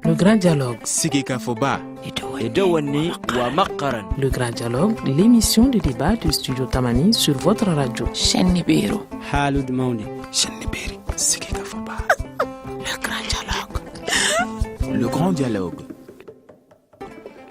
Le grand dialogue. Sigika Foba. Le grand dialogue, l'émission de débat du studio Tamani sur votre radio. Chenibero. Halud Mauni. Cheniberi. Sigika Foba. Le grand dialogue. Le grand dialogue.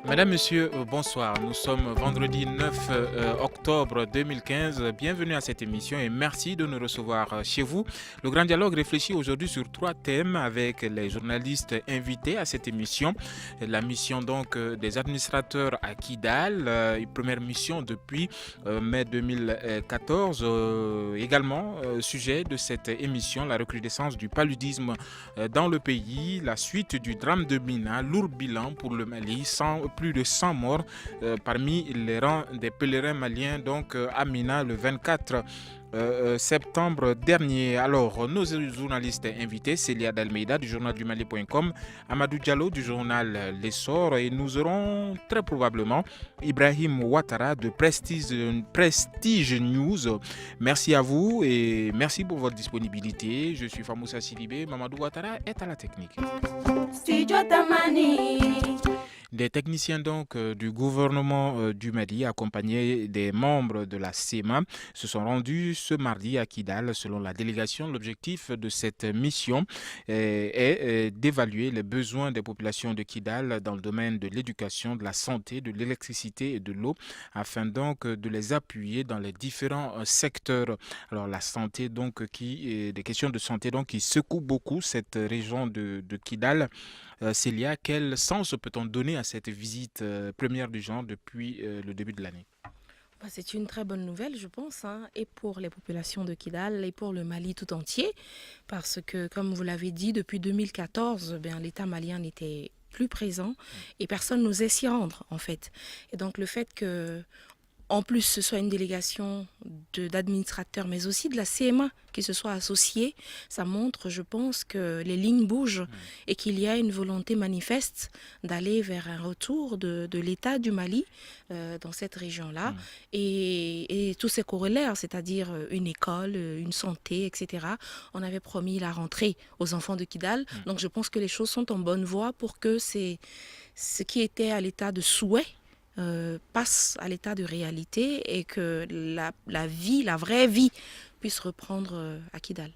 Mesdames, Messieurs, bonsoir. Nous sommes vendredi 9 octobre 2015. Bienvenue à cette émission et merci de nous recevoir chez vous. Le Grand Dialogue réfléchit aujourd'hui sur 3 thèmes avec les journalistes invités à cette émission. La mission donc des administrateurs à Kidal, une première mission depuis mai 2014. Également, sujet de cette émission, la recrudescence du paludisme dans le pays, la suite du drame de Mina, lourd bilan pour le Mali, plus de 100 morts parmi les rangs des pèlerins maliens donc à Mina le 24 septembre dernier. Alors, nos journalistes invités, Célia Dalmeida du journal du Mali.com, Amadou Diallo du journal L'Essor et nous aurons très probablement Ibrahim Ouattara de Prestige News. Merci à vous et merci pour votre disponibilité. Je suis Famoussa Sidibé, Mamadou Ouattara est à la technique. Studio Tamani. Des techniciens donc du gouvernement du Mali, accompagnés des membres de la CEMA, se sont rendus ce mardi à Kidal. Selon la délégation, l'objectif de cette mission est d'évaluer les besoins des populations de Kidal dans le domaine de l'éducation, de la santé, de l'électricité et de l'eau, afin donc de les appuyer dans les différents secteurs. Alors la santé donc des questions de santé donc qui secouent beaucoup cette région de Kidal. Célia, quel sens peut-on donner à cette visite première du genre depuis le début de l'année? C'est une très bonne nouvelle, je pense, et pour les populations de Kidal et pour le Mali tout entier, parce que, comme vous l'avez dit, depuis 2014, l'État malien n'était plus présent et personne n'osait s'y rendre, en fait. Et donc, le fait que, en plus, ce soit une délégation d'administrateurs, mais aussi de la CMA qui se soit associée, ça montre, je pense, que les lignes bougent et qu'il y a une volonté manifeste d'aller vers un retour de l'État du Mali dans cette région-là et tous ses corollaires, c'est-à-dire une école, une santé, etc. On avait promis la rentrée aux enfants de Kidal, donc je pense que les choses sont en bonne voie pour que ce qui était à l'état de souhait passe à l'état de réalité et que la vie, la vraie vie, puisse reprendre à Kidal.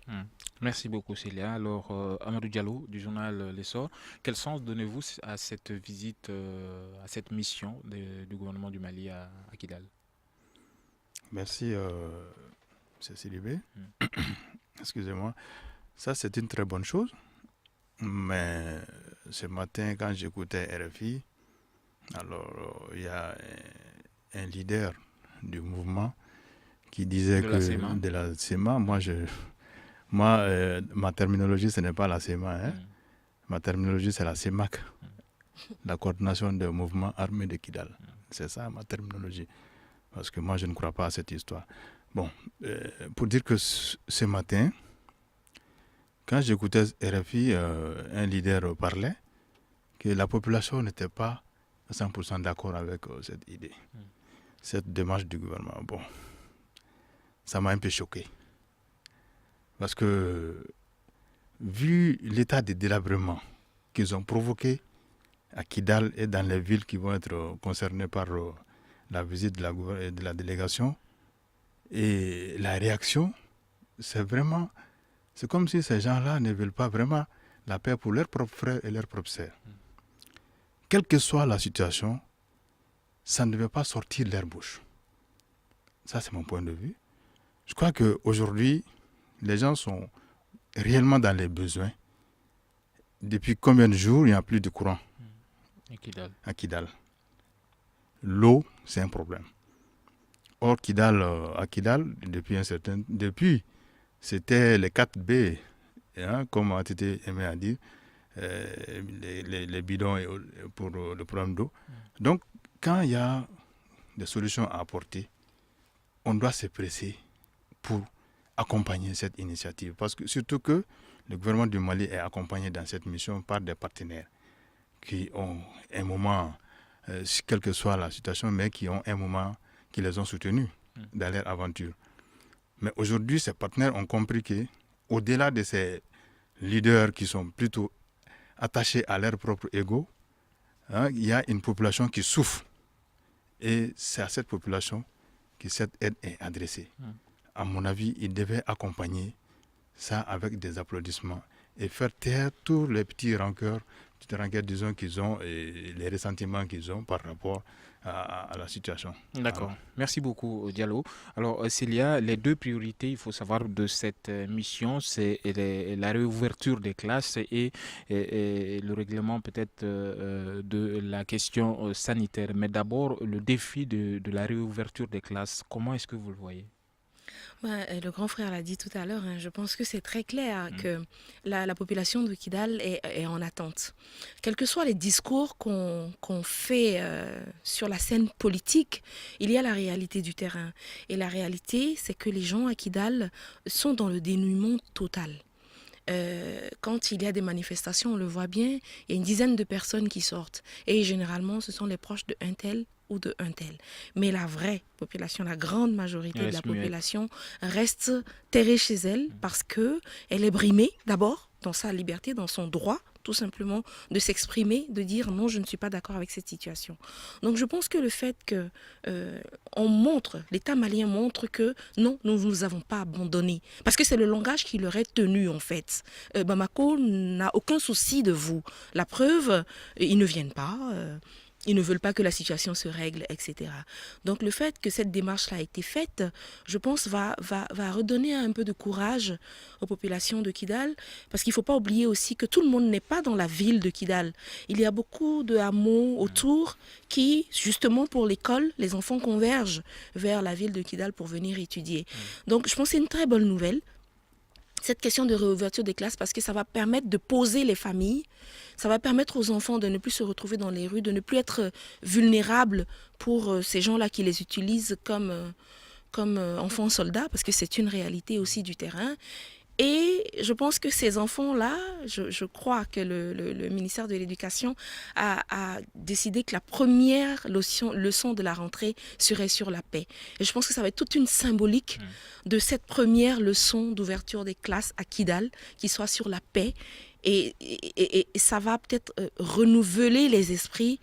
Merci beaucoup Célia. Alors Amadou Diallo du journal L'Essor, quel sens donnez-vous à cette visite, à cette mission du gouvernement du Mali à Kidal? Merci Cécile B. Excusez-moi. Ça c'est une très bonne chose. Mais ce matin quand j'écoutais RFI, alors, il y a un leader du mouvement qui disait de la CEMA, ma terminologie, ce n'est pas la CEMA. Ma terminologie, c'est la CEMAC, la coordination des mouvements armés de Kidal. C'est ça ma terminologie. Parce que moi, je ne crois pas à cette histoire. Bon, pour dire que ce matin, quand j'écoutais RFI, un leader parlait que la population n'était pas 100% d'accord avec cette idée, cette démarche du gouvernement. Bon, ça m'a un peu choqué. Parce que, vu l'état de délabrement qu'ils ont provoqué à Kidal et dans les villes qui vont être concernées par la visite de la délégation, et la réaction, c'est comme si ces gens-là ne veulent pas vraiment la paix pour leurs propres frères et leurs propres sœurs. Quelle que soit la situation, ça ne devait pas sortir de leur bouche. Ça, c'est mon point de vue. Je crois qu'aujourd'hui, les gens sont réellement dans les besoins. Depuis combien de jours, il n'y a plus de courant à Kidal. L'eau, c'est un problème. Or, à Kidal, depuis, c'était les 4B, comme a été aimé à dire, les bidons pour le problème d'eau. Donc, quand il y a des solutions à apporter, on doit se presser pour accompagner cette initiative. Parce que surtout que le gouvernement du Mali est accompagné dans cette mission par des partenaires qui ont un moment, quelle que soit la situation, mais qui ont un moment qui les ont soutenus dans leur aventure. Mais aujourd'hui, ces partenaires ont compris que au-delà de ces leaders qui sont plutôt attachés à leur propre ego, il y a une population qui souffre. Et c'est à cette population que cette aide est adressée. À mon avis, il devait accompagner ça avec des applaudissements et faire taire tous les petites rancœurs, disons, qu'ils ont et les ressentiments qu'ils ont par rapport à la situation. D'accord. Alors, Merci beaucoup, Diallo. Alors, Célia, les deux priorités, il faut savoir, de cette mission, c'est la réouverture des classes et le règlement peut-être de la question sanitaire. Mais d'abord, le défi de la réouverture des classes, comment est-ce que vous le voyez? Le grand frère l'a dit tout à l'heure, je pense que c'est très clair que la population de Kidal est en attente. Quels que soient les discours qu'on fait sur la scène politique, il y a la réalité du terrain. Et la réalité, c'est que les gens à Kidal sont dans le dénuement total. Quand il y a des manifestations, on le voit bien, il y a une dizaine de personnes qui sortent. Et généralement, ce sont les proches de un tel ou de un tel. Mais la vraie population, la grande majorité de la population reste terrée chez elle parce qu'elle est brimée d'abord dans sa liberté, dans son droit tout simplement de s'exprimer, de dire non, je ne suis pas d'accord avec cette situation. Donc je pense que le fait que l'État malien montre que non, nous ne nous avons pas abandonné, parce que c'est le langage qui leur est tenu en fait. Bamako n'a aucun souci de vous. La preuve, ils ne viennent pas. Ils ne veulent pas que la situation se règle, etc. Donc le fait que cette démarche-là a été faite, je pense, va redonner un peu de courage aux populations de Kidal, parce qu'il ne faut pas oublier aussi que tout le monde n'est pas dans la ville de Kidal. Il y a beaucoup de hameaux autour qui, justement pour l'école, les enfants convergent vers la ville de Kidal pour venir étudier. Donc je pense que c'est une très bonne nouvelle, cette question de réouverture des classes, parce que ça va permettre de poser les familles, ça va permettre aux enfants de ne plus se retrouver dans les rues, de ne plus être vulnérables pour ces gens-là qui les utilisent comme enfants soldats, parce que c'est une réalité aussi du terrain. Et je pense que ces enfants-là, je crois que le ministère de l'Éducation a décidé que la première leçon de la rentrée serait sur la paix. Et je pense que ça va être toute une symbolique de cette première leçon d'ouverture des classes à Kidal, qui soit sur la paix. Et ça va peut-être renouveler les esprits,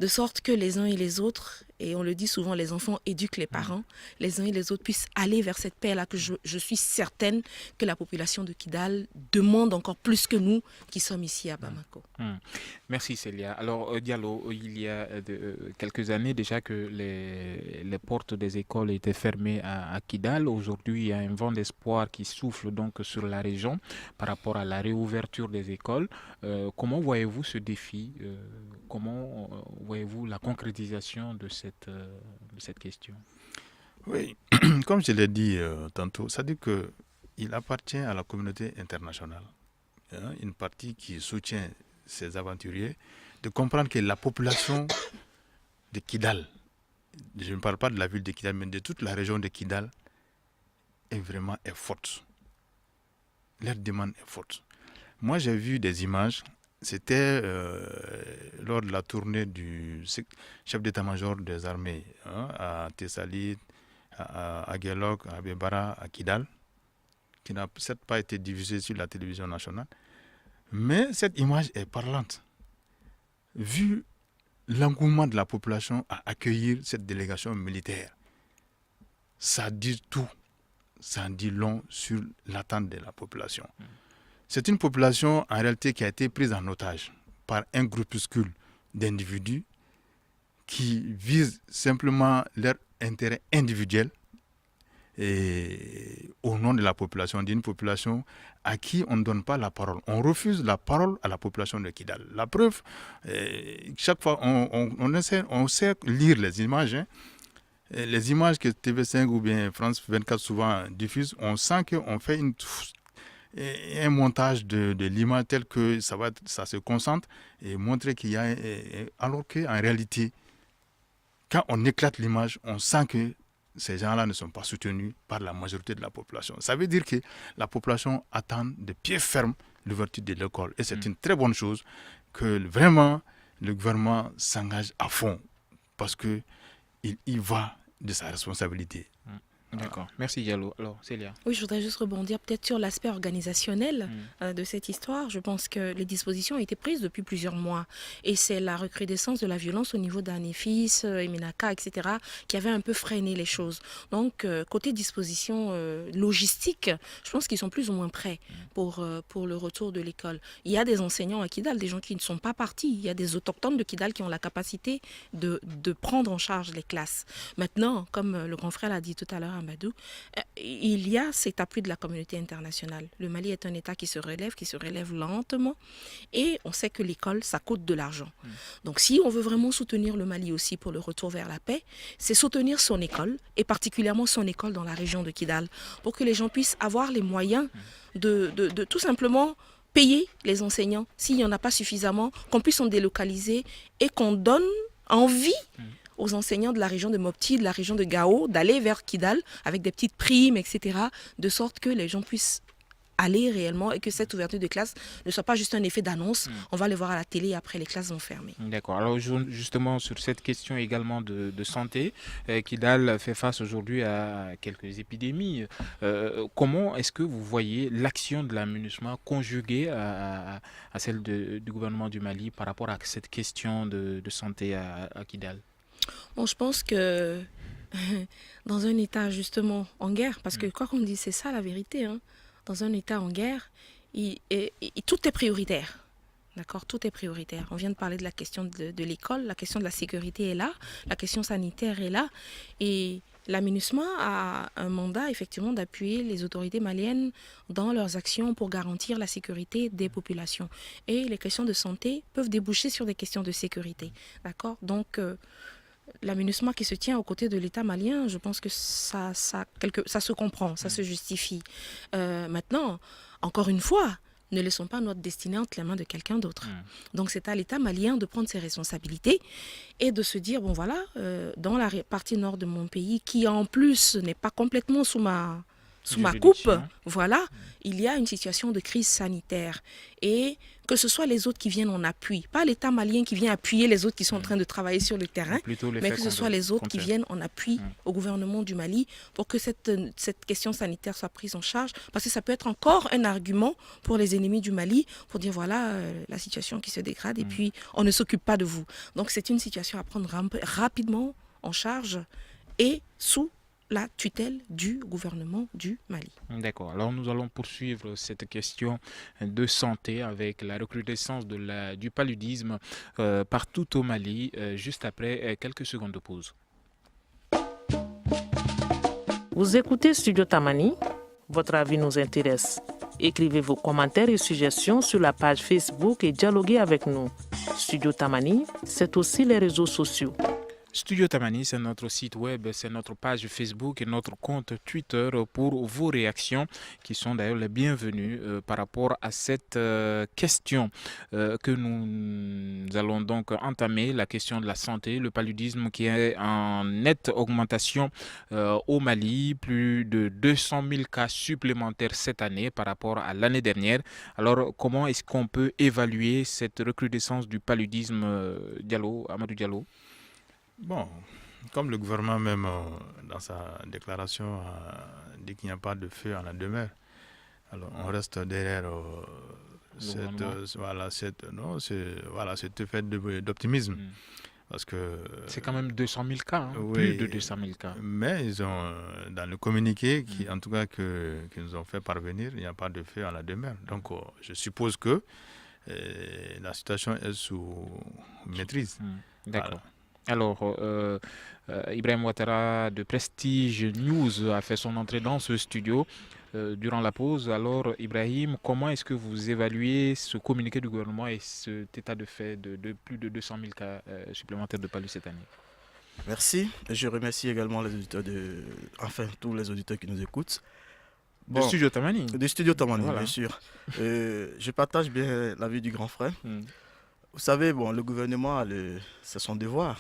de sorte que les uns et les autres, et on le dit souvent, les enfants éduquent les parents, les uns et les autres puissent aller vers cette paix-là que je suis certaine que la population de Kidal demande encore plus que nous qui sommes ici à Bamako. Merci Célia. Alors Diallo, il y a quelques années déjà que les portes des écoles étaient fermées à Kidal. Aujourd'hui, il y a un vent d'espoir qui souffle donc sur la région par rapport à la réouverture des écoles. Comment voyez-vous ce défi? Comment voyez-vous la concrétisation de cette question? Oui, comme je l'ai dit tantôt, ça dit qu'il appartient à la communauté internationale, une partie qui soutient ces aventuriers, de comprendre que la population de Kidal, je ne parle pas de la ville de Kidal, mais de toute la région de Kidal, est forte. Leur demande est forte. Moi, j'ai vu des images. C'était lors de la tournée du chef d'état-major des armées à Tessalit, à Guelok, à Bebara, à Kidal, qui n'a peut-être pas été diffusée sur la télévision nationale. Mais cette image est parlante. Vu l'engouement de la population à accueillir cette délégation militaire, ça dit tout, ça en dit long sur l'attente de la population. C'est une population en réalité qui a été prise en otage par un groupuscule d'individus qui visent simplement leur intérêt individuel et au nom de la population, d'une population à qui on ne donne pas la parole. On refuse la parole à la population de Kidal. La preuve, chaque fois, on sait lire les images. Les images que TV5 ou bien France 24 souvent diffusent, on sent qu'on fait un montage de l'image tel que ça se concentre et montrer qu'il y a... alors qu'en réalité, quand on éclate l'image, on sent que ces gens-là ne sont pas soutenus par la majorité de la population. Ça veut dire que la population attend de pied ferme l'ouverture de l'école. Et c'est une très bonne chose que vraiment le gouvernement s'engage à fond parce qu'il y va de sa responsabilité. D'accord. Merci Diallo. Alors, Célia. Oui, je voudrais juste rebondir peut-être sur l'aspect organisationnel de cette histoire. Je pense que les dispositions ont été prises depuis plusieurs mois. Et c'est la recrudescence de la violence au niveau d'Anefis, Emenaka, etc., qui avait un peu freiné les choses. Donc, côté disposition logistique, je pense qu'ils sont plus ou moins prêts pour le retour de l'école. Il y a des enseignants à Kidal, des gens qui ne sont pas partis. Il y a des autochtones de Kidal qui ont la capacité de prendre en charge les classes. Maintenant, comme le grand frère l'a dit tout à l'heure, Amadou, il y a cet appui de la communauté internationale. Le Mali est un État qui se relève lentement, et on sait que l'école, ça coûte de l'argent. Donc si on veut vraiment soutenir le Mali aussi pour le retour vers la paix, c'est soutenir son école, et particulièrement son école dans la région de Kidal, pour que les gens puissent avoir les moyens de tout simplement payer les enseignants. S'il n'y en a pas suffisamment, qu'on puisse en délocaliser et qu'on donne envie aux enseignants de la région de Mopti, de la région de Gao, d'aller vers Kidal avec des petites primes, etc., de sorte que les gens puissent aller réellement et que cette ouverture de classe ne soit pas juste un effet d'annonce. On va les voir à la télé et après les classes vont fermer. D'accord. Alors justement sur cette question également de santé, Kidal fait face aujourd'hui à quelques épidémies. Comment est-ce que vous voyez l'action de la MINUSMA conjuguée à celle du gouvernement du Mali par rapport à cette question de santé à Kidal? Bon, je pense que dans un État justement en guerre, parce que quoi qu'on dise, c'est ça la vérité, hein, dans un État en guerre, tout est prioritaire. D'accord, tout est prioritaire. On vient de parler de la question de l'école, la question de la sécurité est là, la question sanitaire est là. Et la MINUSMA a un mandat effectivement d'appuyer les autorités maliennes dans leurs actions pour garantir la sécurité des populations. Et les questions de santé peuvent déboucher sur des questions de sécurité. D'accord, donc la MINUSMA qui se tient aux côtés de l'État malien, je pense que ça se comprend, ça se justifie. Maintenant, encore une fois, ne laissons pas notre destinée entre les mains de quelqu'un d'autre. Donc c'est à l'État malien de prendre ses responsabilités et de se dire, bon voilà, dans la partie nord de mon pays, qui en plus n'est pas complètement sous ma coupe, voilà, il y a une situation de crise sanitaire. Et que ce soit les autres qui viennent en appui, pas l'État malien qui vient appuyer les autres qui sont en train de travailler sur le terrain, mais que ce soit les autres qui viennent en appui au gouvernement du Mali pour que cette question sanitaire soit prise en charge, parce que ça peut être encore un argument pour les ennemis du Mali, pour dire voilà, la situation qui se dégrade et puis on ne s'occupe pas de vous. Donc c'est une situation à prendre rapidement en charge et sous la tutelle du gouvernement du Mali. D'accord. Alors nous allons poursuivre cette question de santé avec la recrudescence du paludisme partout au Mali, juste après quelques secondes de pause. Vous écoutez Studio Tamani, votre avis nous intéresse. Écrivez vos commentaires et suggestions sur la page Facebook et dialoguez avec nous. Studio Tamani, c'est aussi les réseaux sociaux. Studio Tamani, c'est notre site web, c'est notre page Facebook et notre compte Twitter pour vos réactions qui sont d'ailleurs les bienvenues par rapport à cette question que nous allons donc entamer, la question de la santé, le paludisme qui est en nette augmentation au Mali, plus de 200 000 cas supplémentaires cette année par rapport à l'année dernière. Alors comment est-ce qu'on peut évaluer cette recrudescence du paludisme, Amadou Diallo? Bon, comme le gouvernement même dans sa déclaration a dit qu'il n'y a pas de feu en la demeure, alors on reste derrière cette fête d'optimisme. Parce que c'est quand même 200 000 cas, plus de 200 000 cas. Mais ils ont, dans le communiqué, en tout cas qu'ils nous ont fait parvenir, il n'y a pas de feu en la demeure. Donc je suppose que la situation est sous maîtrise. D'accord. Voilà. Alors, Ibrahim Ouattara de Prestige News a fait son entrée dans ce studio durant la pause. Alors, Ibrahim, comment est-ce que vous évaluez ce communiqué du gouvernement et cet état de fait de plus de 200 000 cas supplémentaires de paludisme cette année? Merci. Je remercie également les auditeurs tous les auditeurs qui nous écoutent. Bon, de Studio Tamani. De Studio Tamani, voilà. Bien sûr. Je partage bien l'avis du grand frère. Vous savez, le gouvernement, c'est son devoir.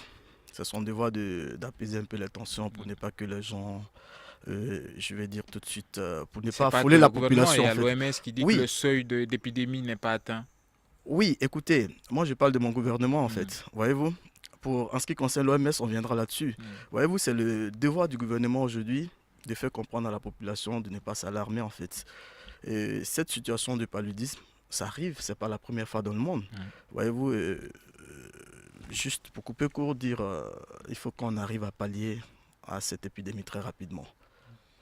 C'est son devoir d'apaiser un peu les tensions pour ne pas que les gens, je vais dire tout de suite, pour ne pas affoler la population. Il y a l'OMS qui dit que le seuil d'épidémie n'est pas atteint. Oui, écoutez, moi je parle de mon gouvernement en fait. Voyez-vous, en ce qui concerne l'OMS, on viendra là-dessus. Voyez-vous, c'est le devoir du gouvernement aujourd'hui de faire comprendre à la population de ne pas s'alarmer en fait. Et cette situation de paludisme, ça arrive, c'est pas la première fois dans le monde. Voyez-vous, juste pour couper court, dire il faut qu'on arrive à pallier à cette épidémie très rapidement.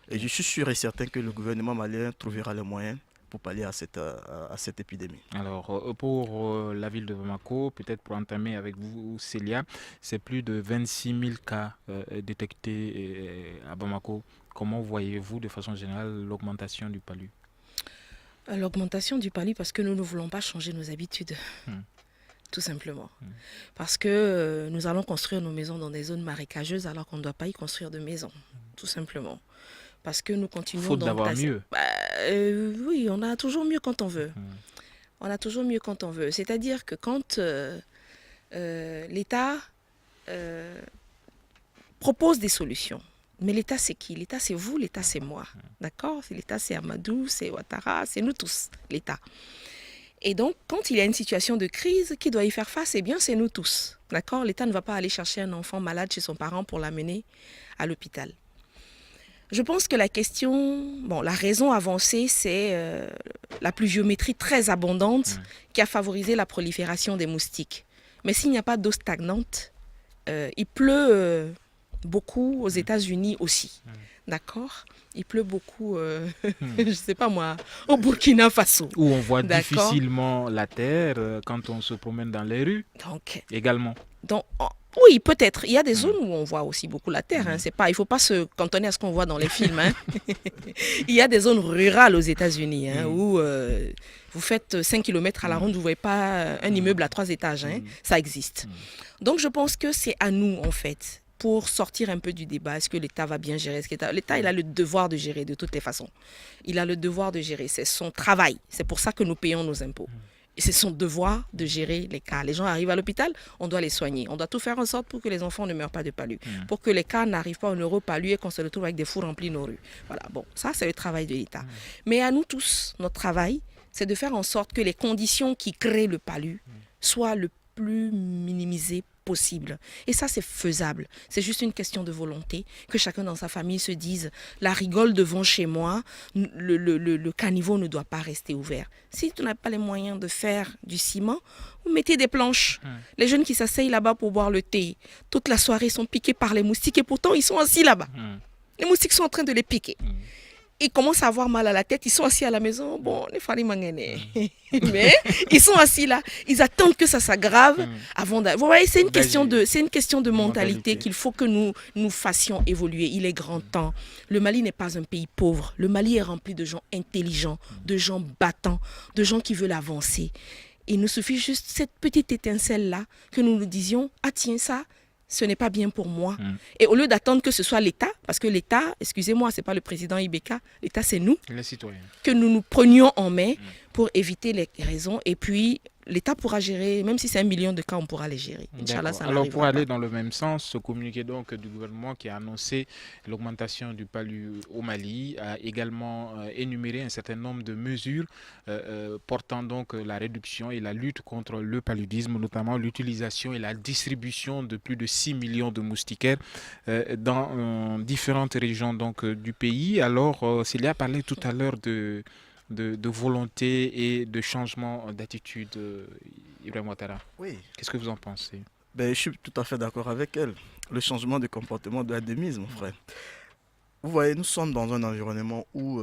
Et je suis sûr et certain que le gouvernement malien trouvera les moyens pour pallier à cette épidémie. Alors, pour la ville de Bamako, peut-être pour entamer avec vous, Célia, c'est plus de 26 000 cas détectés à Bamako. Comment voyez-vous de façon générale l'augmentation du palu? L'augmentation du palu, parce que nous ne voulons pas changer nos habitudes. Tout simplement. Parce que nous allons construire nos maisons dans des zones marécageuses alors qu'on ne doit pas y construire de maisons. Tout simplement. Parce que nous continuons... Faute d'avoir mieux. Oui, on a toujours mieux quand on veut. On a toujours mieux quand on veut. C'est-à-dire que quand l'État propose des solutions, mais l'État c'est qui? L'État c'est vous, l'État c'est moi. D'accord? L'État c'est Amadou, c'est Ouattara, c'est nous tous, l'État. Et donc, quand il y a une situation de crise, qui doit y faire face? Eh bien, c'est nous tous. D'accord? L'État ne va pas aller chercher un enfant malade chez son parent pour l'amener à l'hôpital. Je pense que la raison avancée, c'est la pluviométrie très abondante qui a favorisé la prolifération des moustiques. Mais s'il n'y a pas d'eau stagnante, il pleut beaucoup aux États-Unis aussi. D'accord? Il pleut beaucoup, je ne sais pas moi, au Burkina Faso. Où on voit difficilement la terre quand on se promène dans les rues. Donc, également. Donc, oui, peut-être. Il y a des zones où on voit aussi beaucoup la terre. Hein. Il ne faut pas se cantonner à ce qu'on voit dans les films. Hein. Il y a des zones rurales aux États-Unis où vous faites 5 km à la ronde, vous ne voyez pas un immeuble à 3 étages. Hein. Ça existe. Donc, je pense que c'est à nous, en fait, pour sortir un peu du débat. Est-ce que l'État va bien gérer? L'État, il a le devoir de gérer de toutes les façons. Il a le devoir de gérer. C'est son travail. C'est pour ça que nous payons nos impôts. Et c'est son devoir de gérer les cas. Les gens arrivent à l'hôpital, on doit les soigner. On doit tout faire en sorte pour que les enfants ne meurent pas de palu. Pour que les cas n'arrivent pas au neuropalu et qu'on se retrouve avec des fours remplis nos rues. Voilà, bon, ça c'est le travail de l'État. Mais à nous tous, notre travail, c'est de faire en sorte que les conditions qui créent le palu soient le plus minimisées possible. Et ça, c'est faisable. C'est juste une question de volonté, que chacun dans sa famille se dise, la rigole devant chez moi, le caniveau ne doit pas rester ouvert. Si tu n'as pas les moyens de faire du ciment, vous mettez des planches. Les jeunes qui s'asseyent là-bas pour boire le thé, toute la soirée, sont piqués par les moustiques et pourtant, ils sont assis là-bas. Les moustiques sont en train de les piquer. Ils commencent à avoir mal à la tête, ils sont assis à la maison, bon, mais ils sont assis là, ils attendent que ça s'aggrave avant d'aller. Vous voyez, c'est une question de mentalité qu'il faut que nous fassions évoluer. Il est grand temps. Le Mali n'est pas un pays pauvre. Le Mali est rempli de gens intelligents, de gens battants, de gens qui veulent avancer. Il nous suffit juste cette petite étincelle-là que nous nous disions, ah tiens ça, ce n'est pas bien pour moi. Et au lieu d'attendre que ce soit l'État, parce que l'État, excusez-moi, ce n'est pas le président Ibeka, l'État c'est nous, les citoyens, que nous nous prenions en main pour éviter les raisons. Et puis, l'État pourra gérer, même si c'est 1 million de cas, on pourra les gérer. Inch'Allah, ça alors pour aller pas. dans le même sens, ce communiqué donc du gouvernement qui a annoncé l'augmentation du palu au Mali a également énuméré un certain nombre de mesures portant donc la réduction et la lutte contre le paludisme, notamment l'utilisation et la distribution de plus de 6 millions de moustiquaires dans différentes régions donc, du pays. Alors, Célia parlait tout à l'heure de volonté et de changement d'attitude, Ibrahim Ouattara. Oui. Qu'est-ce que vous en pensez? Je suis tout à fait d'accord avec elle. Le changement de comportement doit être de mise, mon frère. Vous voyez, nous sommes dans un environnement où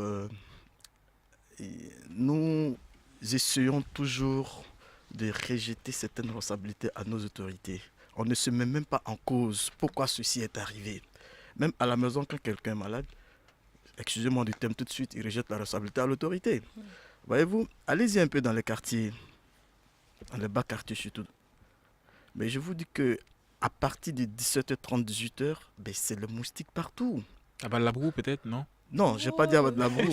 nous essayons toujours de rejeter certaines responsabilités à nos autorités. On ne se met même pas en cause pourquoi ceci est arrivé. Même à la maison, quand quelqu'un est malade, excusez-moi du thème tout de suite, il rejette la responsabilité à l'autorité. Voyez-vous, allez-y un peu dans les quartiers, dans les bas quartiers surtout. Mais je vous dis que à partir de 17h30, 18h, c'est le moustique partout. À Balabrou peut-être, non? Non, je n'ai pas dit à Balabrou.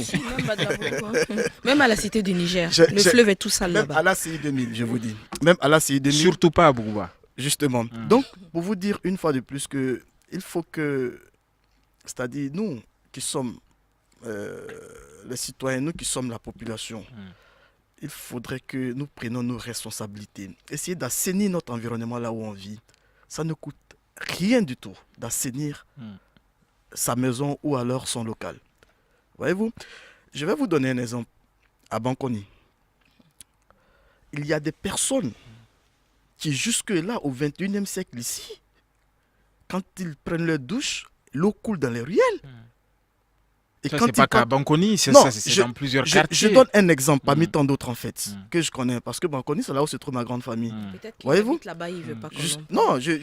Même à la cité du Niger, le fleuve est tout sale là-bas. Même à la CI 2000, je vous dis. Même à la CI 2000. Surtout pas à Bouba. Justement. Donc, pour vous dire une fois de plus que il faut que, c'est-à-dire nous qui sommes les citoyens, nous qui sommes la population, il faudrait que nous prenions nos responsabilités. Essayer d'assainir notre environnement là où on vit. Ça ne coûte rien du tout d'assainir sa maison ou alors son local. Voyez-vous, je vais vous donner un exemple. À Banconi, il y a des personnes qui jusque-là, au 21e siècle ici, quand ils prennent leur douche, l'eau coule dans les ruelles. Et ça, c'est pas qu'à Banconi, c'est dans plusieurs quartiers. Je donne un exemple parmi tant d'autres en fait, que je connais, parce que Banconi, c'est là où se trouve ma grande famille. Peut-être qu'il habite là-bas, il veut pas qu'on Non, je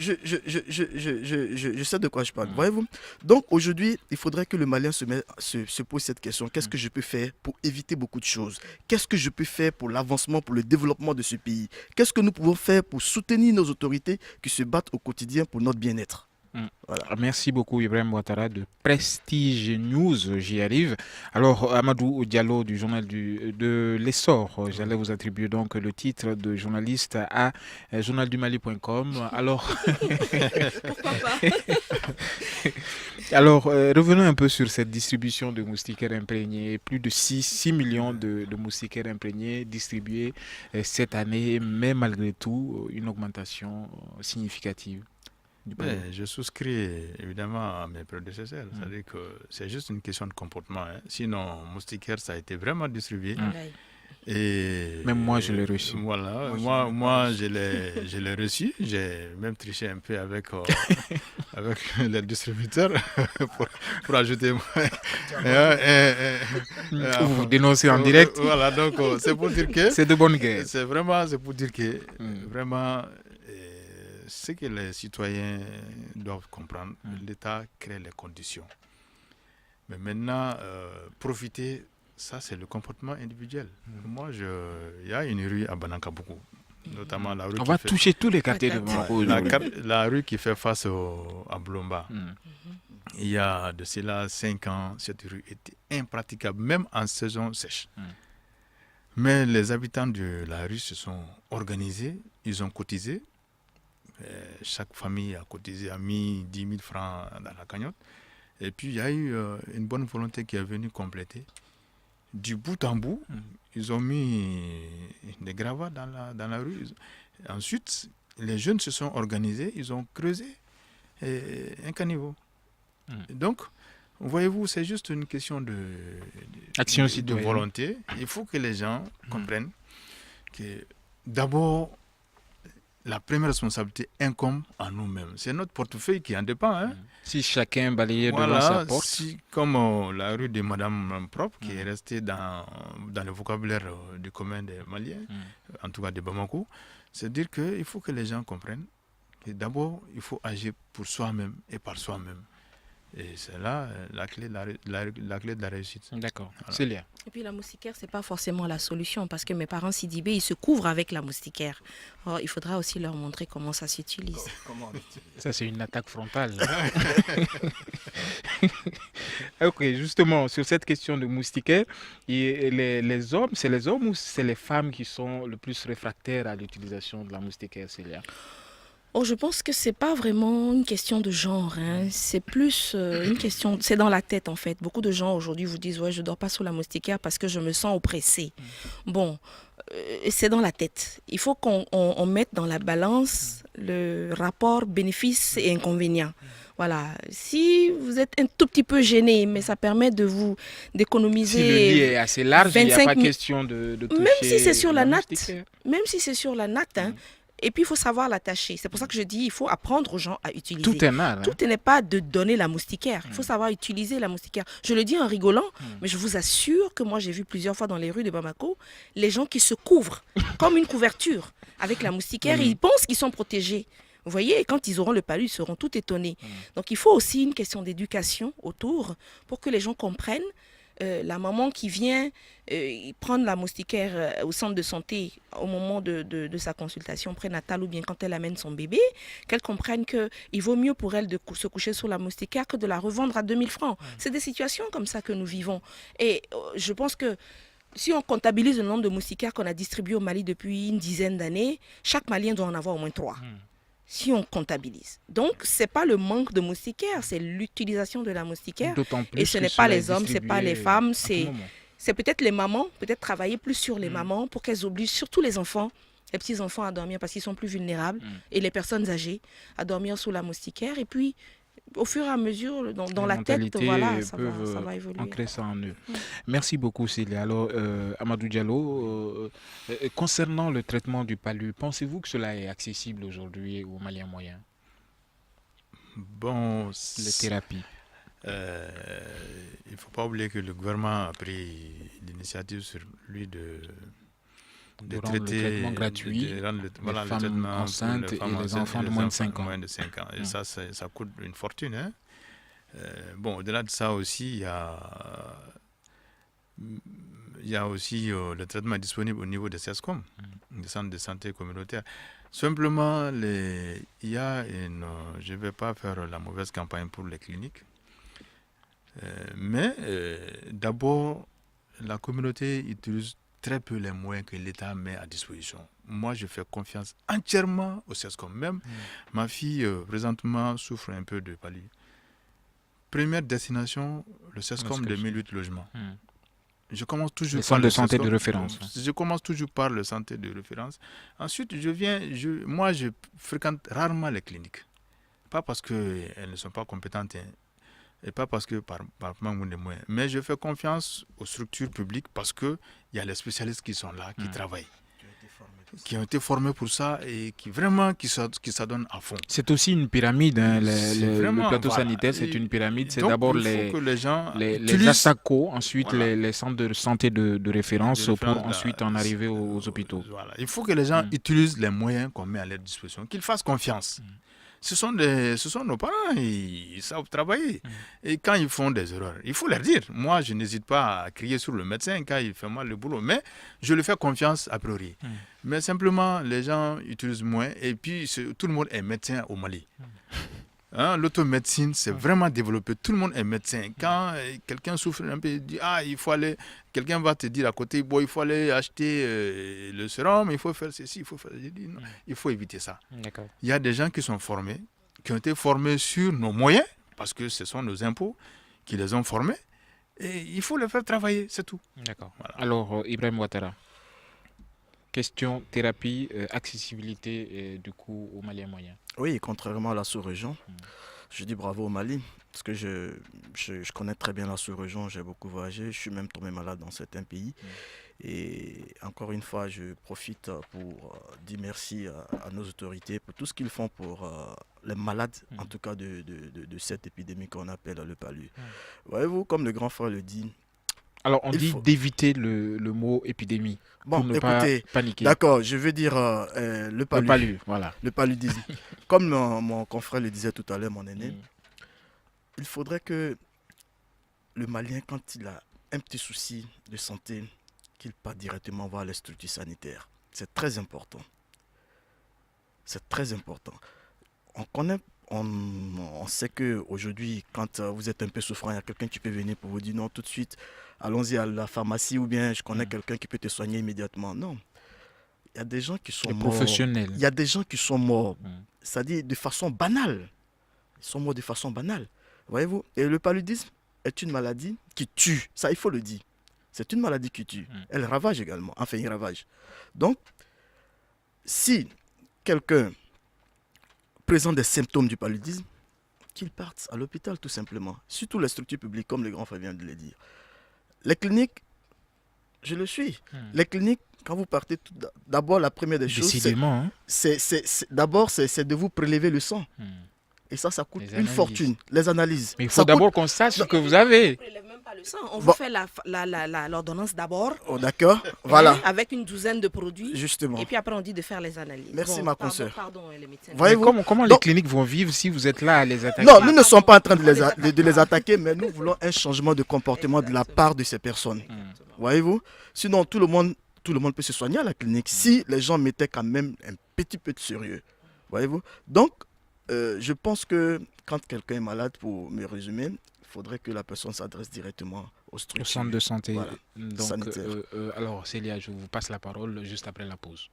sais de quoi je parle, voyez-vous. Donc aujourd'hui, il faudrait que le Malien se pose cette question. Qu'est-ce que je peux faire pour éviter beaucoup de choses? Qu'est-ce que je peux faire pour l'avancement, pour le développement de ce pays? Qu'est-ce que nous pouvons faire pour soutenir nos autorités qui se battent au quotidien pour notre bien-être? Voilà. Merci beaucoup Ibrahim Ouattara de Prestige News, j'y arrive. Alors Amadou Diallo du journal de l'Essor, j'allais vous attribuer donc le titre de journaliste à journaldumali.com. Alors, pourquoi pas? Alors revenons un peu sur cette distribution de moustiquaires imprégnés. Plus de 6 millions de moustiquaires imprégnés distribués cette année, mais malgré tout une augmentation significative. Je souscris évidemment à mes prédécesseurs. C'est-à-dire que c'est juste une question de comportement. Sinon, moustiquaire, ça a été vraiment distribué. Et même moi, je l'ai reçu. Voilà, moi je l'ai reçu. J'ai même triché un peu avec les distributeurs pour ajouter. Vous dénoncez en direct. Voilà, donc c'est pour dire que... C'est de bonne guerre. C'est pour dire que vraiment... Ce que les citoyens doivent comprendre, l'État crée les conditions. Mais maintenant, profiter, ça c'est le comportement individuel. Moi, il y a une rue à Banankabuku, notamment la rue On va toucher tous les quartiers de Bamako. La rue qui fait face à Blomba. Il y a de cela 5 ans, cette rue était impraticable, même en saison sèche. Mais les habitants de la rue se sont organisés, ils ont cotisé. Chaque famille a cotisé, a mis 10 000 francs dans la cagnotte. Et puis, il y a eu une bonne volonté qui est venue compléter. Du bout en bout, ils ont mis des gravats dans la rue. Ensuite, les jeunes se sont organisés, ils ont creusé un caniveau. Donc, voyez-vous, c'est juste une question de volonté. Il faut que les gens comprennent que d'abord, la première responsabilité incombe à nous-mêmes. C'est notre portefeuille qui en dépend. Si chacun balayait devant sa porte. Comme la rue de Madame Propre, qui est restée dans le vocabulaire du commun des Maliens, en tout cas de Bamako, c'est dire qu'il faut que les gens comprennent que d'abord, il faut agir pour soi-même et par soi-même. Et c'est là la clé de la réussite. D'accord. Célia. Et puis la moustiquaire, ce n'est pas forcément la solution parce que mes parents Sidibé, ils se couvrent avec la moustiquaire. Alors, il faudra aussi leur montrer comment ça s'utilise. Ça, c'est une attaque frontale. Ok, justement, sur cette question de moustiquaire, les hommes, c'est les hommes ou c'est les femmes qui sont le plus réfractaires à l'utilisation de la moustiquaire, Célia? Je pense que c'est pas vraiment une question de genre, c'est plus une question, c'est dans la tête en fait. Beaucoup de gens aujourd'hui vous disent je dors pas sous la moustiquaire parce que je me sens oppressée. Bon, c'est dans la tête. Il faut qu'on mette dans la balance le rapport bénéfice et inconvénient. Voilà, si vous êtes un tout petit peu gêné, mais ça permet de vous d'économiser. Si le lit est assez large, il n'y a pas question de toucher. Même si c'est sur la natte, Et puis, il faut savoir l'attacher. C'est pour ça que je dis il faut apprendre aux gens à utiliser. Tout est mal. Tout n'est pas de donner la moustiquaire. Il faut savoir utiliser la moustiquaire. Je le dis en rigolant, mais je vous assure que moi, j'ai vu plusieurs fois dans les rues de Bamako, les gens qui se couvrent comme une couverture avec la moustiquaire et ils pensent qu'ils sont protégés. Vous voyez, quand ils auront le palu, ils seront tout étonnés. Donc, il faut aussi une question d'éducation autour pour que les gens comprennent. La maman qui vient prendre la moustiquaire au centre de santé au moment de sa consultation prénatale ou bien quand elle amène son bébé, qu'elle comprenne qu'il vaut mieux pour elle de se coucher sur la moustiquaire que de la revendre à 2000 francs. C'est des situations comme ça que nous vivons. Et je pense que si on comptabilise le nombre de moustiquaires qu'on a distribués au Mali depuis une dizaine d'années, chaque Malien doit en avoir au moins 3. Si on comptabilise. Donc, ce n'est pas le manque de moustiquaires, c'est l'utilisation de la moustiquaire. Et ce n'est pas les hommes, ce n'est pas les femmes, c'est peut-être les mamans, peut-être travailler plus sur les mamans pour qu'elles obligent surtout les enfants, les petits-enfants à dormir parce qu'ils sont plus vulnérables et les personnes âgées à dormir sous la moustiquaire. Et puis, au fur et à mesure, dans Les la tête, mentalités voilà, ça peuvent va évoluer. ancrer ça en eux. Merci beaucoup, Célia. Alors, Amadou Diallo, concernant le traitement du palu, pensez-vous que cela est accessible aujourd'hui aux Maliens moyens? Bon, Les thérapies. il ne faut pas oublier que le gouvernement a pris l'initiative sur lui de rendre le traitement gratuit, de rendre les femmes enceintes et les enfants de moins de 5 ans. Et ça coûte une fortune. Hein. Bon, au-delà de ça aussi, il y a aussi le traitement disponible au niveau des CESCOM, des centres de santé communautaires. Simplement, je ne vais pas faire la mauvaise campagne pour les cliniques, mais d'abord, la communauté utilise très peu les moyens que l'État met à disposition. Moi, je fais confiance entièrement au CESCOM. Même ma fille, présentement, souffre un peu de palu. Première destination, le CESCOM de 1008 logements. Je commence toujours par le centre de santé de référence. Je commence toujours par le centre de référence. Ensuite, moi, je fréquente rarement les cliniques. Pas parce qu'elles ne sont pas compétentes, et pas parce que par manque de moyens. Mais je fais confiance aux structures publiques parce qu'il y a les spécialistes qui sont là, qui travaillent. Qui ont été formés pour ça et qui s'adonnent à fond. C'est aussi une pyramide. Hein. Le plateau sanitaire, c'est une pyramide. C'est d'abord les ASACO, ensuite les centres de santé de référence pour ensuite en arriver aux hôpitaux. Voilà. Il faut que les gens utilisent les moyens qu'on met à leur disposition, qu'ils fassent confiance. Ce sont nos parents, ils savent travailler. Et quand ils font des erreurs, il faut leur dire. Moi, je n'hésite pas à crier sur le médecin quand il fait mal le boulot, mais je lui fais confiance a priori. Mais simplement, les gens utilisent moins et puis tout le monde est médecin au Mali. Hein, l'automédecine, c'est vraiment développé. Tout le monde est médecin. Quand quelqu'un souffre un peu, il dit il faut aller. Quelqu'un va te dire à côté, il faut aller acheter le sérum, il faut faire ceci, il faut faire. Je dis non, il faut éviter ça. D'accord. Il y a des gens qui sont formés, qui ont été formés sur nos moyens, parce que ce sont nos impôts qui les ont formés, et il faut les faire travailler, c'est tout. D'accord. Voilà. Alors, Ibrahim Ouattara, question thérapie, accessibilité du coup aux Maliens moyens. Oui, contrairement à la sous-région, je dis bravo au Mali, parce que je connais très bien la sous-région, j'ai beaucoup voyagé, je suis même tombé malade dans certains pays. Et encore une fois, je profite pour dire merci à nos autorités pour tout ce qu'ils font pour les malades, en tout cas de cette épidémie qu'on appelle le palu. Voyez-vous, comme le grand frère le dit, alors on dit d'éviter le mot épidémie. Bon, pour ne écoutez, pas paniquer. D'accord, je veux dire le palu. Le palu, voilà. Le paludisme. Comme mon confrère le disait tout à l'heure, mon aîné, il faudrait que le Malien, quand il a un petit souci de santé, qu'il parte directement voir les structures sanitaires. C'est très important. C'est très important. On sait qu'aujourd'hui, quand vous êtes un peu souffrant, il y a quelqu'un qui peut venir pour vous dire non, tout de suite, allons-y à la pharmacie ou bien je connais quelqu'un qui peut te soigner immédiatement. Non. Il y a des gens qui sont morts. Professionnels. Il y a des gens qui sont morts, c'est-à-dire de façon banale. Ils sont morts de façon banale. Voyez-vous? Et le paludisme est une maladie qui tue. Ça, il faut le dire. C'est une maladie qui tue. Elle ravage également. Enfin, il ravage. Donc, si quelqu'un présente des symptômes du paludisme, qu'il parte à l'hôpital tout simplement. Surtout les structures publiques, comme le grand frère vient de le dire. Les cliniques, je le suis. Les cliniques, quand vous partez, d'abord la première des choses, d'abord c'est de vous prélever le sang. Et ça coûte une fortune, les analyses. Mais il faut d'abord qu'on sache ce que vous avez. On vous fait l'ordonnance d'abord. Oh, d'accord, voilà. Avec une douzaine de produits. Justement. Et puis après, on dit de faire les analyses. Merci, ma consoeur. Pardon, les médecins. Comment les cliniques vont vivre si vous êtes là à les attaquer? Non, nous ne sommes pas en train de les attaquer, mais nous voulons un changement de comportement de la part de ces personnes. Voyez-vous? Sinon, tout le monde peut se soigner à la clinique si les gens mettaient quand même un petit peu de sérieux. Voyez-vous? Donc, je pense que quand quelqu'un est malade, pour me résumer, il faudrait que la personne s'adresse directement au centre de santé. Voilà, donc, alors, Célia, je vous passe la parole juste après la pause.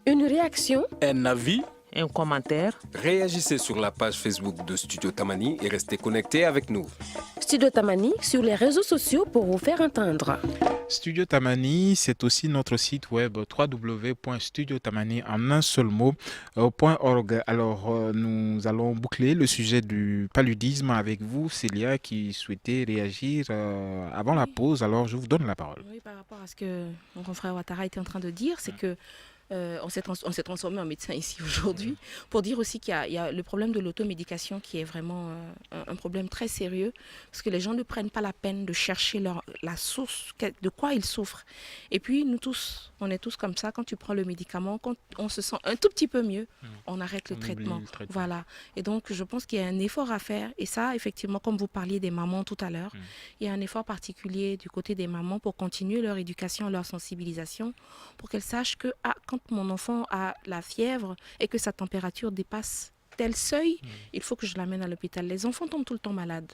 Une réaction, un avis, un commentaire. Réagissez sur la page Facebook de Studio Tamani et restez connectés avec nous. Studio Tamani sur les réseaux sociaux pour vous faire entendre. Studio Tamani, c'est aussi notre site web www.studiotamani en un seul mot.org. Alors, nous allons boucler le sujet du paludisme avec vous, Célia, qui souhaitait réagir avant la pause. Alors, je vous donne la parole. Oui, par rapport à ce que mon confrère Ouattara était en train de dire, c'est que on s'est transformé en médecin ici aujourd'hui pour dire aussi qu'il y a le problème de l'automédication qui est vraiment un problème très sérieux parce que les gens ne prennent pas la peine de chercher la source de quoi ils souffrent. Et puis nous tous, on est tous comme ça. Quand tu prends le médicament, quand on se sent un tout petit peu mieux, on arrête le traitement. Voilà. Et donc je pense qu'il y a un effort à faire. Et ça, effectivement, comme vous parliez des mamans tout à l'heure, il y a un effort particulier du côté des mamans pour continuer leur éducation, leur sensibilisation, pour qu'elles sachent que quand mon enfant a la fièvre et que sa température dépasse tel seuil, il faut que je l'amène à l'hôpital. Les enfants tombent tout le temps malades.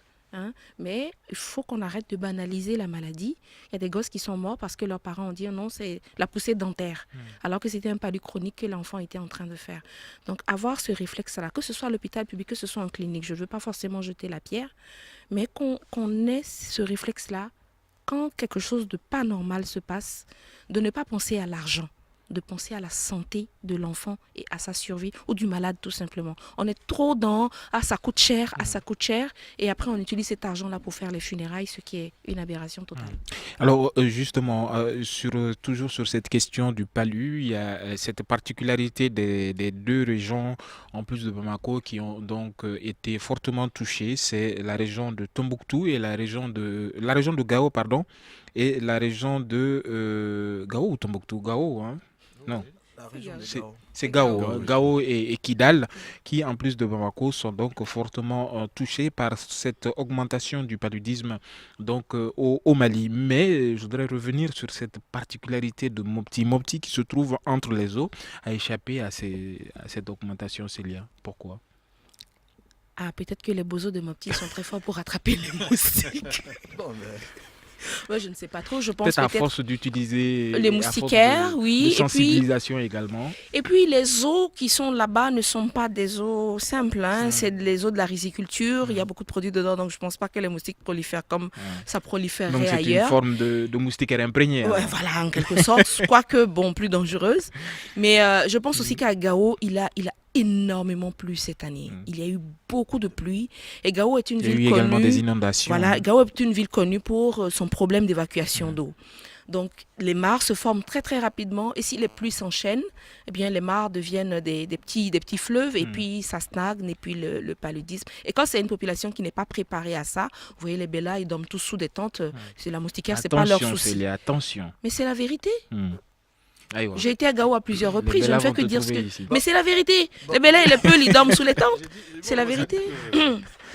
Mais il faut qu'on arrête de banaliser la maladie. Il y a des gosses qui sont morts parce que leurs parents ont dit non, c'est la poussée dentaire, alors que c'était un palud chronique que l'enfant était en train de faire. Donc avoir ce réflexe-là, que ce soit à l'hôpital public, que ce soit en clinique, je ne veux pas forcément jeter la pierre, mais qu'on ait ce réflexe-là, quand quelque chose de pas normal se passe, de ne pas penser à l'argent, de penser à la santé de l'enfant et à sa survie, ou du malade tout simplement. On est trop dans « ça coûte cher, ça coûte cher », et après on utilise cet argent-là pour faire les funérailles, ce qui est une aberration totale. Alors justement, toujours sur cette question du palu, il y a cette particularité des deux régions, en plus de Bamako, qui ont donc été fortement touchées. C'est la région de Tombouctou et la région de Gao, pardon, et la région de Gao ou Tombouctou, Gao, hein? Non, c'est Gao. Gao et Kidal, qui en plus de Bamako sont donc fortement touchés par cette augmentation du paludisme donc, au Mali. Mais je voudrais revenir sur cette particularité de Mopti qui se trouve entre les eaux, a échappé à cette augmentation, Célia. Pourquoi? Peut-être que les bozos de Mopti sont très forts pour attraper les moustiques. Ouais, je ne sais pas trop, je pense peut-être à force d'utiliser les moustiquaires, de sensibilisation également. Et puis les eaux qui sont là-bas ne sont pas des eaux simples, c'est les eaux de la riziculture, il y a beaucoup de produits dedans, donc je ne pense pas que les moustiques prolifèrent comme ça proliférerait ailleurs. Donc c'est une forme de moustiquaire imprégné. Ouais, voilà, en quelque sorte, quoique plus dangereuse. Mais je pense aussi qu'à Gao, il a énormément plu cette année. Il y a eu beaucoup de pluie et Gao est une ville connue. Il y a eu également des inondations. Voilà, Gao est une ville connue pour son problème d'évacuation d'eau. Donc les mares se forment très très rapidement et si les pluies s'enchaînent, eh bien les mares deviennent des petits fleuves et puis ça stagne et puis le paludisme. Et quand c'est une population qui n'est pas préparée à ça, vous voyez les Bellas, ils dorment tous sous des tentes, c'est la moustiquaire, c'est pas leur souci. Attention. Mais c'est la vérité. J'ai été à Gao à plusieurs reprises, je ne fais que dire ce que... Ici. Mais c'est la vérité. Les Bellas et les Peuls, ils dorment sous les tentes. C'est la vérité.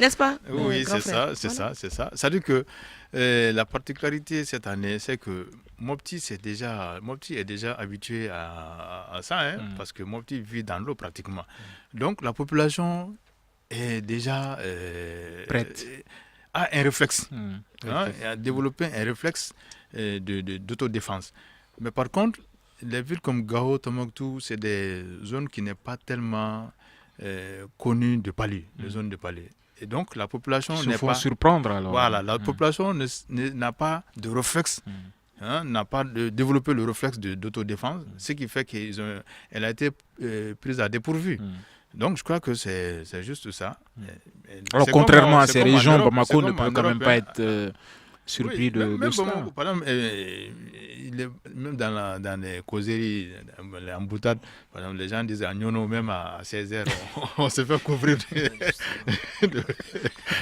N'est-ce pas? Oui, c'est ça. C'est-à-dire que la particularité cette année, c'est que Mopti est déjà habitué à ça, parce que Mopti vit dans l'eau pratiquement. Donc la population est déjà prête. A un réflexe, a développé un réflexe d'autodéfense. Mais par contre, les villes comme Gao, Tombouctou, c'est des zones qui n'est pas tellement connues de palu, les zones de palu. Et donc la population n'est pas... surprendre alors. Voilà, la population n'a pas de réflexe, n'a pas développé le réflexe d'autodéfense, ce qui fait qu'elle a été prise à dépourvu. Donc je crois que c'est juste ça. Alors contrairement à ces régions, Bamako ne peut quand même pas être... surpris de cela. Par exemple, même dans les causeries, les emboutades, par exemple, les gens disent à Nyono, même à 16h, on se fait couvrir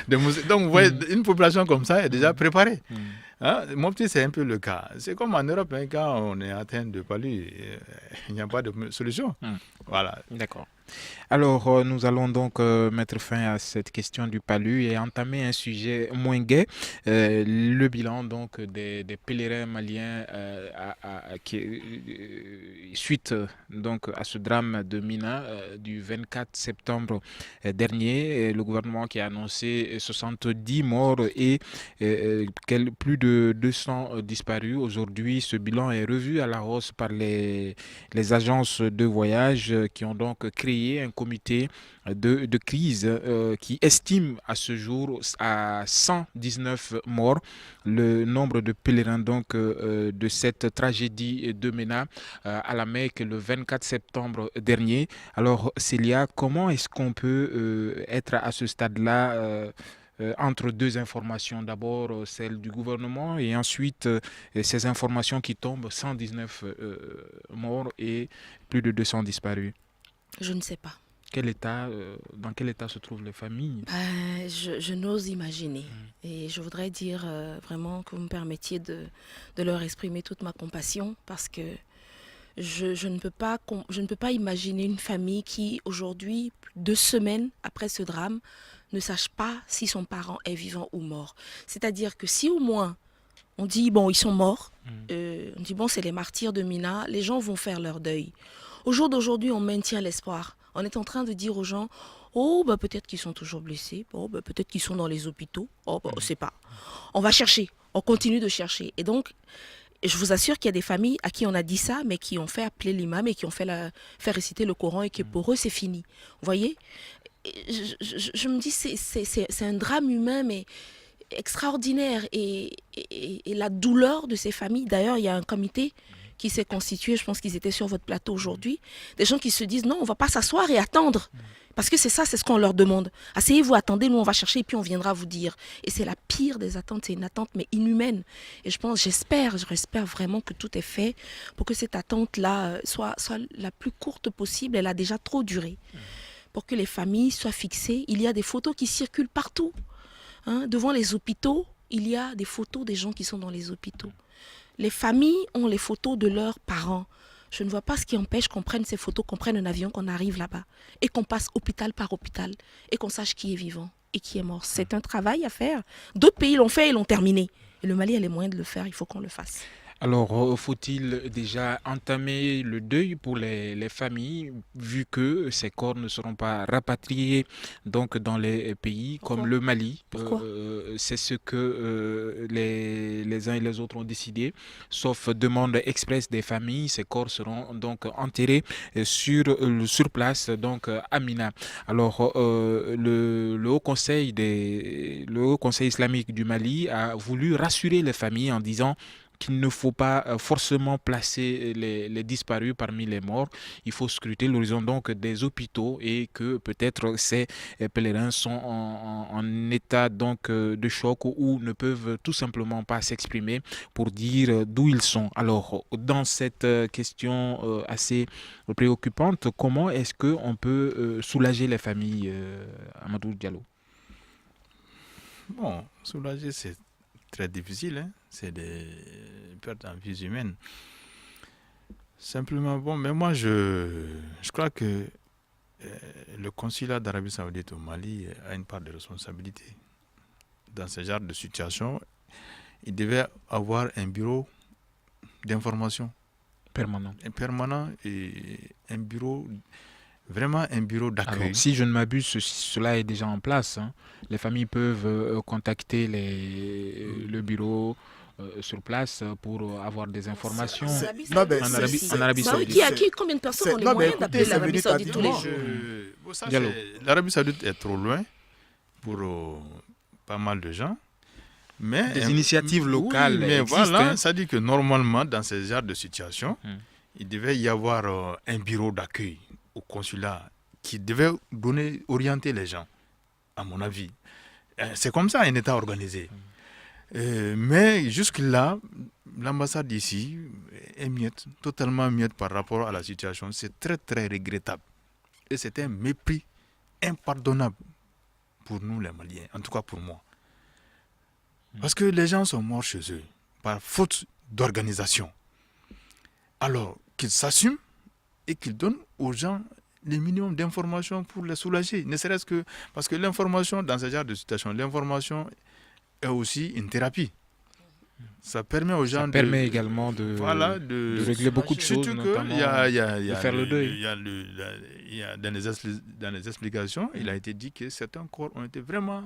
de moustiques. Donc, vous voyez, une population comme ça est déjà préparée. Mopti, c'est un peu le cas. C'est comme en Europe, quand on est atteint de palu, il n'y a pas de solution. Voilà. D'accord. Alors, nous allons donc mettre fin à cette question du palu et entamer un sujet moins gai, le bilan donc des pèlerins maliens suite donc à ce drame de Mina du 24 septembre dernier. Le gouvernement qui a annoncé 70 morts et plus de 200 disparus. Aujourd'hui, ce bilan est revu à la hausse par les agences de voyage qui ont donc créé créé un comité de crise qui estime à ce jour à 119 morts le nombre de pèlerins donc, de cette tragédie de Ména à la Mecque le 24 septembre dernier. Alors Célia, comment est-ce qu'on peut être à ce stade-là entre deux informations, d'abord celle du gouvernement et ensuite ces informations qui tombent, 119 morts et plus de 200 disparus? Je ne sais pas. Dans quel état se trouvent les familles? Je n'ose imaginer. Et je voudrais dire vraiment que vous me permettiez de leur exprimer toute ma compassion parce que je ne peux pas imaginer une famille qui, aujourd'hui, 2 semaines après ce drame, ne sache pas si son parent est vivant ou mort. C'est-à-dire que si au moins on dit, bon, ils sont morts, on dit, bon, c'est les martyrs de Ména, les gens vont faire leur deuil. Au jour d'aujourd'hui, on maintient l'espoir. On est en train de dire aux gens, oh, bah, peut-être qu'ils sont toujours blessés, oh, bah, peut-être qu'ils sont dans les hôpitaux, oh, bah, on ne sait pas. On va chercher, on continue de chercher. Et donc, je vous assure qu'il y a des familles à qui on a dit ça, mais qui ont fait appeler l'imam et qui ont fait réciter le Coran et que pour eux, c'est fini. Vous voyez? Je me dis, c'est un drame humain, mais extraordinaire. Et la douleur de ces familles, d'ailleurs, il y a un comité qui s'est constitué, je pense qu'ils étaient sur votre plateau aujourd'hui, des gens qui se disent, non, on ne va pas s'asseoir et attendre. Parce que c'est ça, c'est ce qu'on leur demande. Asseyez-vous, attendez, nous on va chercher et puis on viendra vous dire. Et c'est la pire des attentes, c'est une attente mais inhumaine. Et j'espère vraiment que tout est fait pour que cette attente-là soit la plus courte possible. Elle a déjà trop duré. Pour que les familles soient fixées. Il y a des photos qui circulent partout. Devant les hôpitaux, il y a des photos des gens qui sont dans les hôpitaux. Les familles ont les photos de leurs parents. Je ne vois pas ce qui empêche qu'on prenne ces photos, qu'on prenne un avion, qu'on arrive là-bas et qu'on passe hôpital par hôpital et qu'on sache qui est vivant et qui est mort. C'est un travail à faire. D'autres pays l'ont fait et l'ont terminé. Et le Mali a les moyens de le faire, il faut qu'on le fasse. Alors, faut-il déjà entamer le deuil pour les familles, vu que ces corps ne seront pas rapatriés donc, dans les pays comme le Mali? Pourquoi c'est ce que les uns et les autres ont décidé, sauf demande expresse des familles. Ces corps seront donc enterrés sur place, donc à Mina. Alors, le Haut Conseil islamique du Mali a voulu rassurer les familles en disant qu'il ne faut pas forcément placer les disparus parmi les morts. Il faut scruter l'horizon donc des hôpitaux et que peut-être ces pèlerins sont en état donc de choc ou ne peuvent tout simplement pas s'exprimer pour dire d'où ils sont. Alors, dans cette question assez préoccupante, comment est-ce qu'on peut soulager les familles, Amadou Diallo? Bon, soulager, c'est très difficile, hein? C'est des pertes en vie humaine. Simplement, bon, mais moi, je crois que le consulat d'Arabie Saoudite au Mali a une part de responsabilité. Dans ce genre de situation, il devait avoir un bureau d'information permanent et un bureau, vraiment un bureau d'accueil. Alors, si je ne m'abuse, cela est déjà en place. Les familles peuvent contacter le bureau sur place pour avoir des informations. En Arabie Saoudite. Combien de personnes ont les moyens d'appeler l'Arabie Saoudite tous les jours? L'Arabie Saoudite est trop loin pour pas mal de gens. Mais des initiatives locales mais existent. Voilà, ça dit que normalement, dans ce genre de situation, il devait y avoir un bureau d'accueil au consulat qui devait orienter les gens, à mon avis. C'est comme ça un État organisé. Mais jusque-là, l'ambassade ici est muette, totalement muette par rapport à la situation. C'est très, très regrettable. Et c'est un mépris impardonnable pour nous, les Maliens, en tout cas pour moi. Parce que les gens sont morts chez eux par faute d'organisation. Alors qu'ils s'assument et qu'ils donnent aux gens le minimum d'informations pour les soulager. Ne serait-ce que parce que l'information, dans ce genre de situation, l'information est aussi une thérapie. Ça permet aux gens également de régler beaucoup de choses, notamment de faire le deuil. Il y a dans les explications, il a été dit que certains corps ont été vraiment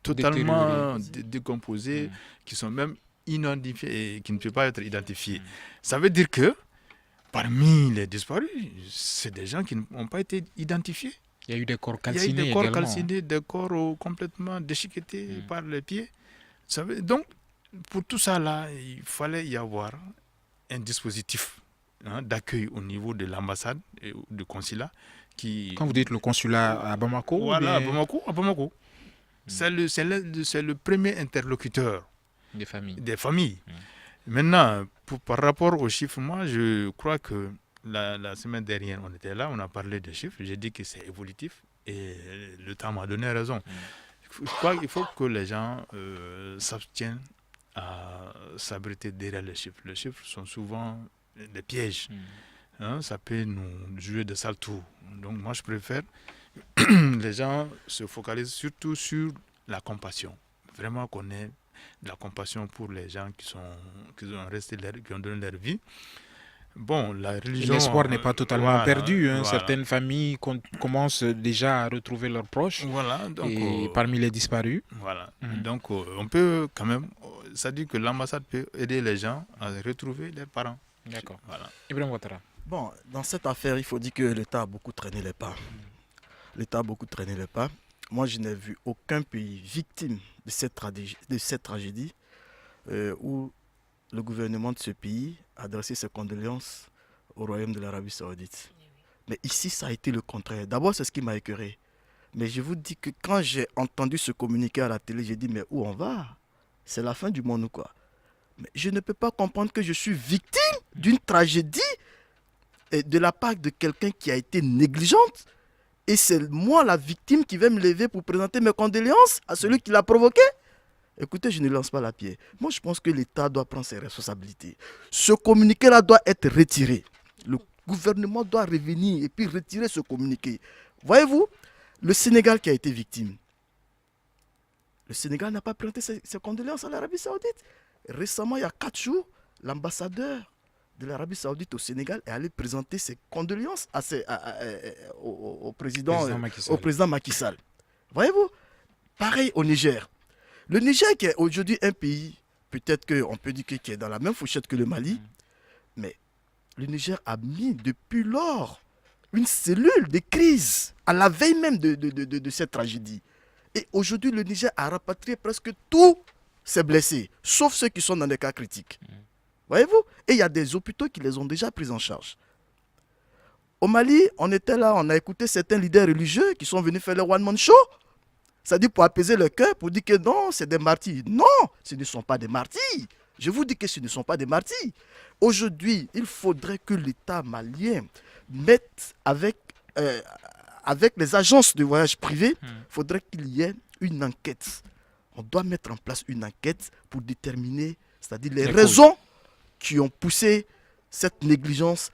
totalement décomposés, qui sont même inidentifiés et qui ne peuvent pas être identifiés. Ça veut dire que parmi les disparus, c'est des gens qui n'ont pas été identifiés. Il y a eu des corps Il y a eu calcinés des corps également. calcinés, des corps complètement déchiquetés par les pieds. Vous savez, donc, pour tout ça, là, il fallait y avoir un dispositif d'accueil au niveau de l'ambassade et du consulat. Quand vous dites le consulat à Bamako, voilà, à Bamako. C'est le premier interlocuteur des familles. Maintenant, par rapport aux chiffres, moi, je crois que la semaine dernière, on était là, on a parlé des chiffres. J'ai dit que c'est évolutif et le temps m'a donné raison. Je crois qu'il faut que les gens s'abstiennent à s'abriter derrière les chiffres. Les chiffres sont souvent des pièges. Ça peut nous jouer de sales tours. Donc moi, je préfère les gens se focalisent surtout sur la compassion. Vraiment qu'on ait de la compassion pour les gens qui ont donné leur vie. Bon, la religion... L'espoir n'est pas totalement perdu. Certaines familles commencent déjà à retrouver leurs proches. Voilà, donc, et parmi les disparus. Voilà. Donc, on peut quand même... Ça dit que l'ambassade peut aider les gens à retrouver leurs parents. D'accord. Voilà. Ibrahim Ouattara. Bon, dans cette affaire, il faut dire que l'État a beaucoup traîné les pas. L'État a beaucoup traîné les pas. Moi, je n'ai vu aucun pays victime de cette tragédie où le gouvernement de ce pays a adressé ses condoléances au royaume de l'Arabie Saoudite. Mais ici, ça a été le contraire. D'abord, c'est ce qui m'a écœuré. Mais je vous dis que quand j'ai entendu ce communiqué à la télé, j'ai dit, mais où on va? C'est la fin du monde ou quoi? Mais je ne peux pas comprendre que je suis victime d'une tragédie de la part de quelqu'un qui a été négligente. Et c'est moi la victime qui vais me lever pour présenter mes condoléances à celui qui l'a provoqué. Écoutez, je ne lance pas la pierre. Moi, je pense que l'État doit prendre ses responsabilités. Ce communiqué-là doit être retiré. Le gouvernement doit revenir et puis retirer ce communiqué. Voyez-vous, le Sénégal qui a été victime, le Sénégal n'a pas présenté ses condoléances à l'Arabie Saoudite. Récemment, il y a 4 jours, l'ambassadeur de l'Arabie Saoudite au Sénégal est allé présenter ses condoléances au président Macky Sall. Voyez-vous, pareil au Niger. Le Niger qui est aujourd'hui un pays, peut-être qu'on peut dire qui est dans la même fourchette que le Mali, mais le Niger a mis depuis lors une cellule de crise à la veille même de cette tragédie. Et aujourd'hui, le Niger a rapatrié presque tous ses blessés, sauf ceux qui sont dans des cas critiques. Voyez-vous? Et il y a des hôpitaux qui les ont déjà pris en charge. Au Mali, on était là, on a écouté certains leaders religieux qui sont venus faire le one-man show. C'est-à-dire pour apaiser le cœur, pour dire que non, c'est des martyrs. Non, ce ne sont pas des martyrs. Je vous dis que ce ne sont pas des martyrs. Aujourd'hui, il faudrait que l'État malien mette avec les agences de voyage privées, il faudrait qu'il y ait une enquête. On doit mettre en place une enquête pour déterminer, c'est-à-dire les raisons qui ont poussé cette négligence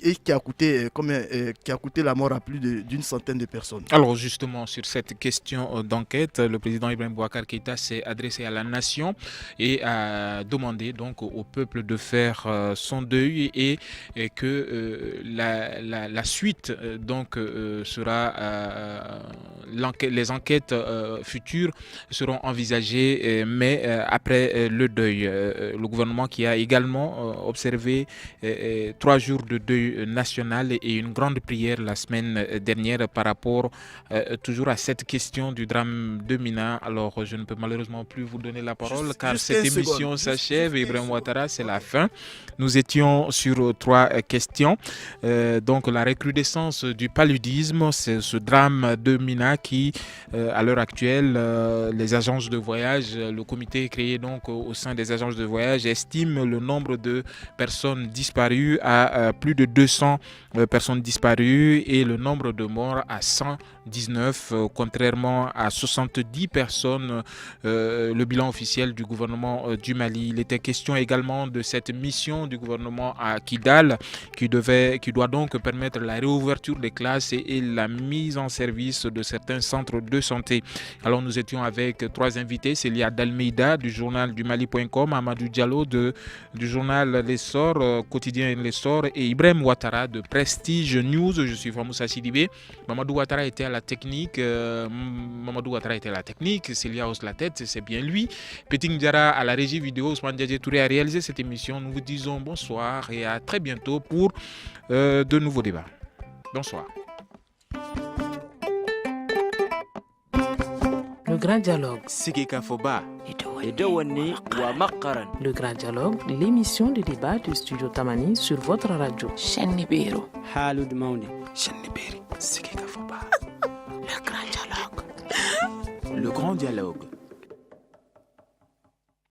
et qui a coûté la mort à plus d'une centaine de personnes. Alors justement, sur cette question d'enquête, le président Ibrahim Boubacar Keïta s'est adressé à la nation et a demandé donc au peuple de faire son deuil et que la suite donc sera les enquêtes futures seront envisagées, mais après le deuil. Le gouvernement qui a également observé 3 jours de deuil national et une grande prière la semaine dernière par rapport toujours à cette question du drame de Mina. Alors je ne peux malheureusement plus vous donner la parole car cette émission s'achève. Ibrahim Ouattara, c'est la fin. Nous étions sur 3 questions. Donc la recrudescence du paludisme, c'est ce drame de Mina qui, à l'heure actuelle, les agences de voyage, le comité créé donc au sein des agences de voyage estime le nombre de personnes disparues à plus de 200 personnes disparues et le nombre de morts à 119, contrairement à 70 personnes, le bilan officiel du gouvernement du Mali. Il était question également de cette mission du gouvernement à Kidal qui doit donc permettre la réouverture des classes et la mise en service de certains centres de santé. Alors nous étions avec 3 invités, Célia Dalmeida du journal du Mali.com, Amadou Diallo du journal L'Essor, quotidien L'Essor, Trésor et Ibrahim Ouattara de Prestige News. Je suis Famoussa Sidibé. Mamadou Ouattara était à la technique. Célia hausse la tête, c'est bien lui. Petit Ndiara à la régie vidéo. Ousmane Diadje Touré a réalisé cette émission. Nous vous disons bonsoir et à très bientôt pour de nouveaux débats. Bonsoir. Le Grand Dialogue. Le Grand Dialogue, l'émission de débat du Studio Tamani sur votre radio. Le Grand Dialogue.